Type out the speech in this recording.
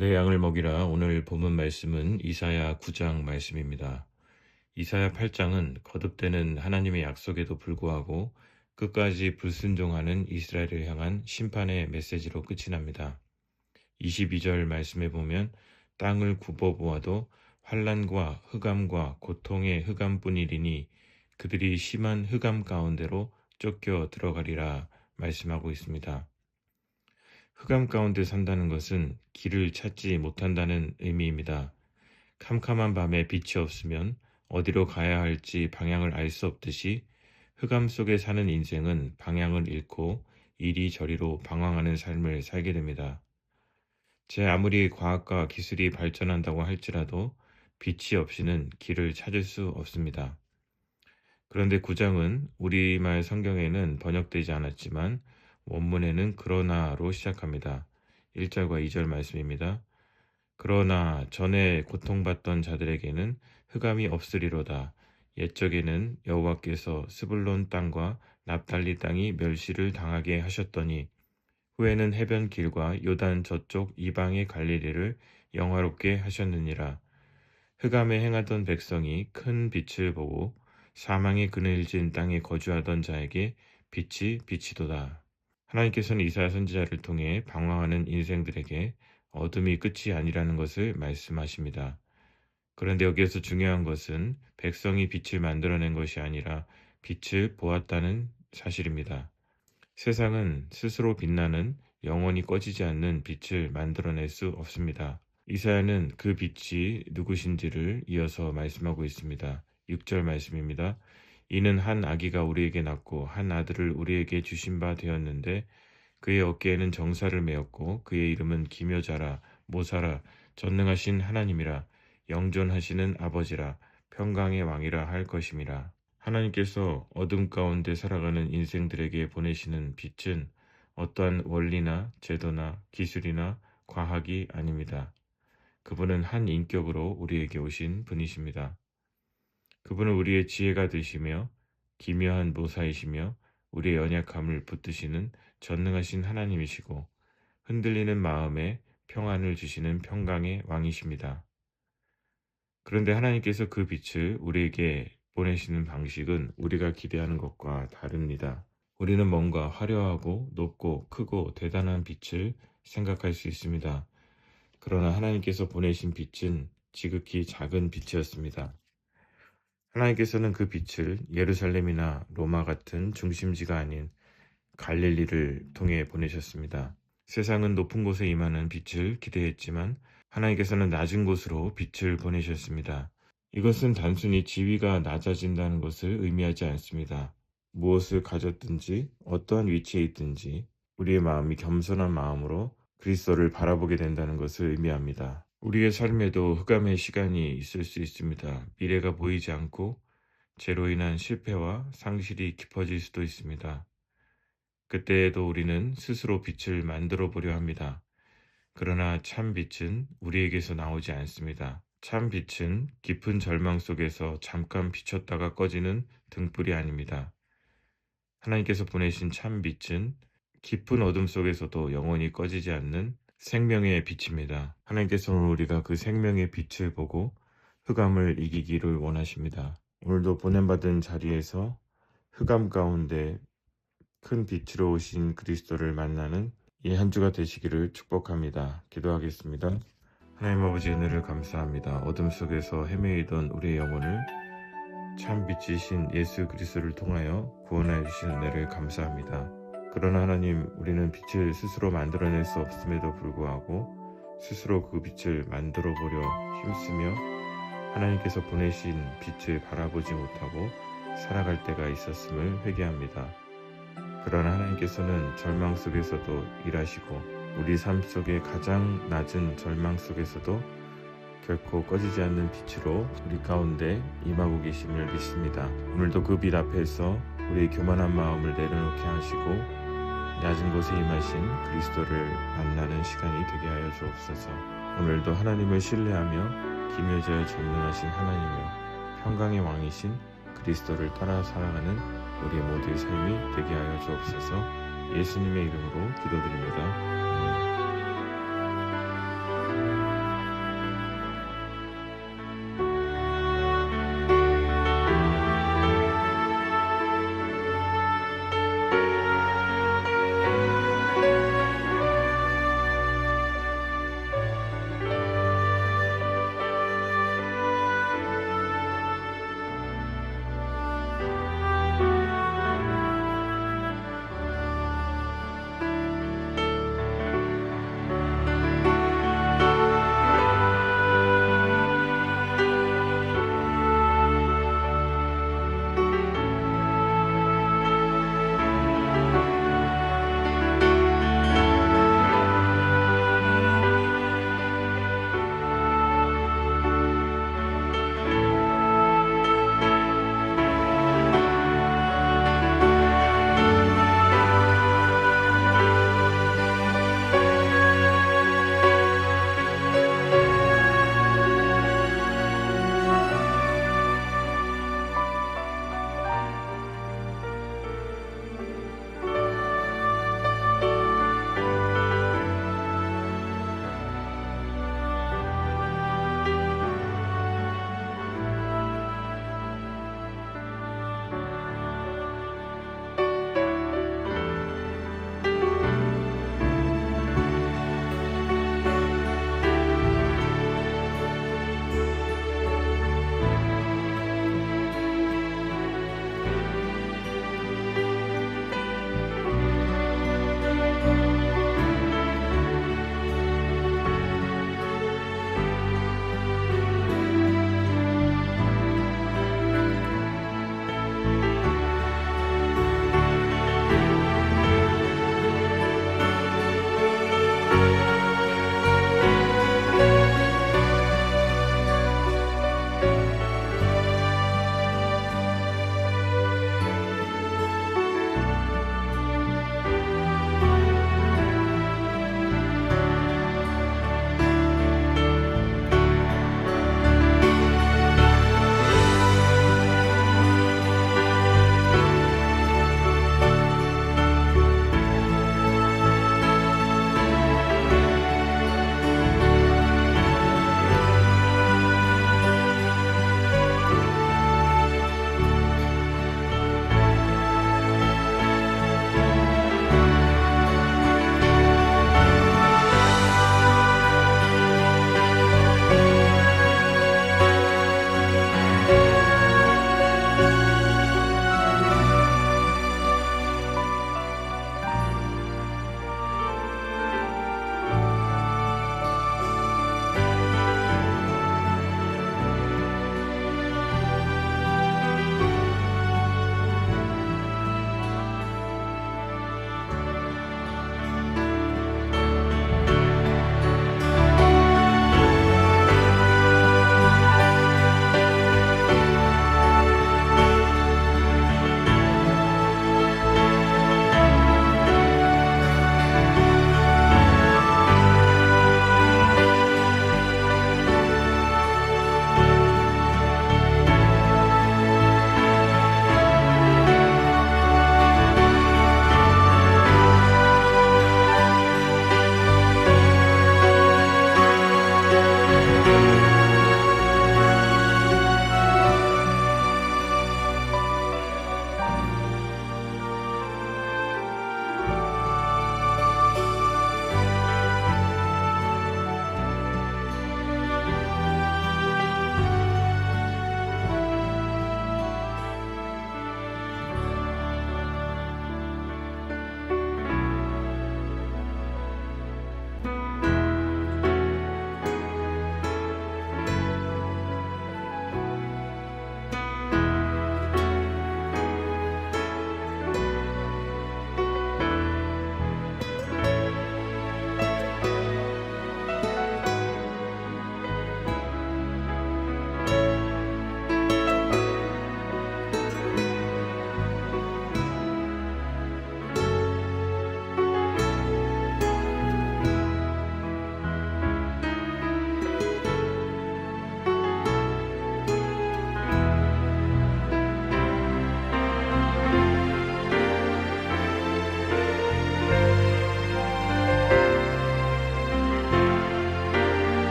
내 양을 먹이라. 오늘 본문 말씀은 이사야 9장 말씀입니다. 이사야 8장은 거듭되는 하나님의 약속에도 불구하고 끝까지 불순종하는 이스라엘을 향한 심판의 메시지로 끝이 납니다. 22절 말씀에 보면 땅을 굽어보아도 환난과 흑암과 고통의 흑암뿐이리니 그들이 심한 흑암 가운데로 쫓겨 들어가리라 말씀하고 있습니다. 흑암 가운데 산다는 것은 길을 찾지 못한다는 의미입니다. 캄캄한 밤에 빛이 없으면 어디로 가야 할지 방향을 알 수 없듯이 흑암 속에 사는 인생은 방향을 잃고 이리저리로 방황하는 삶을 살게 됩니다. 아무리 과학과 기술이 발전한다고 할지라도 빛이 없이는 길을 찾을 수 없습니다. 그런데 9장은 우리말 성경에는 번역되지 않았지만 원문에는 그러나로 시작합니다. 1절과 2절 말씀입니다. 그러나 전에 고통받던 자들에게는 흑암이 없으리로다. 옛적에는 여호와께서 스불론 땅과 납달리 땅이 멸시를 당하게 하셨더니 후에는 해변 길과 요단 저쪽 이방의 갈릴리를 영화롭게 하셨느니라. 흑암에 행하던 백성이 큰 빛을 보고 사망의 그늘진 땅에 거주하던 자에게 빛이 비치도다. 하나님께서는 이사야 선지자를 통해 방황하는 인생들에게 어둠이 끝이 아니라는 것을 말씀하십니다. 그런데 여기에서 중요한 것은 백성이 빛을 만들어낸 것이 아니라 빛을 보았다는 사실입니다. 세상은 스스로 빛나는 영원히 꺼지지 않는 빛을 만들어낼 수 없습니다. 이사야는 그 빛이 누구신지를 이어서 말씀하고 있습니다. 6절 말씀입니다. 이는 한 아기가 우리에게 낳고 한 아들을 우리에게 주신 바 되었는데 그의 어깨에는 정사를 메었고 그의 이름은 기묘자라 모사라 전능하신 하나님이라 영존하시는 아버지라 평강의 왕이라 할 것임이라. 하나님께서 어둠 가운데 살아가는 인생들에게 보내시는 빛은 어떠한 원리나 제도나 기술이나 과학이 아닙니다. 그분은 한 인격으로 우리에게 오신 분이십니다. 그분은 우리의 지혜가 되시며 기묘한 모사이시며 우리의 연약함을 붙드시는 전능하신 하나님이시고 흔들리는 마음에 평안을 주시는 평강의 왕이십니다. 그런데 하나님께서 그 빛을 우리에게 보내시는 방식은 우리가 기대하는 것과 다릅니다. 우리는 뭔가 화려하고 높고 크고 대단한 빛을 생각할 수 있습니다. 그러나 하나님께서 보내신 빛은 지극히 작은 빛이었습니다. 하나님께서는 그 빛을 예루살렘이나 로마 같은 중심지가 아닌 갈릴리를 통해 보내셨습니다. 세상은 높은 곳에 임하는 빛을 기대했지만 하나님께서는 낮은 곳으로 빛을 보내셨습니다. 이것은 단순히 지위가 낮아진다는 것을 의미하지 않습니다. 무엇을 가졌든지 어떠한 위치에 있든지 우리의 마음이 겸손한 마음으로 그리스도를 바라보게 된다는 것을 의미합니다. 우리의 삶에도 흑암의 시간이 있을 수 있습니다. 미래가 보이지 않고 죄로 인한 실패와 상실이 깊어질 수도 있습니다. 그때에도 우리는 스스로 빛을 만들어 보려 합니다. 그러나 참 빛은 우리에게서 나오지 않습니다. 참 빛은 깊은 절망 속에서 잠깐 비쳤다가 꺼지는 등불이 아닙니다. 하나님께서 보내신 참 빛은 깊은 어둠 속에서도 영원히 꺼지지 않는 생명의 빛입니다. 하나님께서는 우리가 그 생명의 빛을 보고 흑암을 이기기를 원하십니다. 오늘도 보냄받은 자리에서 흑암 가운데 큰 빛으로 오신 그리스도를 만나는 이 한 주가 되시기를 축복합니다. 기도하겠습니다. 하나님 아버지 은혜를 감사합니다. 어둠 속에서 헤매이던 우리의 영혼을 참 빛이신 예수 그리스도를 통하여 구원하여 주신 은혜를 감사합니다. 그러나 하나님, 우리는 빛을 스스로 만들어낼 수 없음에도 불구하고 스스로 그 빛을 만들어 보려 힘쓰며 하나님께서 보내신 빛을 바라보지 못하고 살아갈 때가 있었음을 회개합니다. 그러나 하나님께서는 절망 속에서도 일하시고 우리 삶 속의 가장 낮은 절망 속에서도 결코 꺼지지 않는 빛으로 우리 가운데 임하고 계심을 믿습니다. 오늘도 그 빛 앞에서 우리의 교만한 마음을 내려놓게 하시고 낮은 곳에 임하신 그리스도를 만나는 시간이 되게 하여 주옵소서. 오늘도 하나님을 신뢰하며 기묘자여 전능하신 하나님이여 평강의 왕이신 그리스도를 따라 살아가는 우리 모두의 삶이 되게 하여 주옵소서. 예수님의 이름으로 기도드립니다.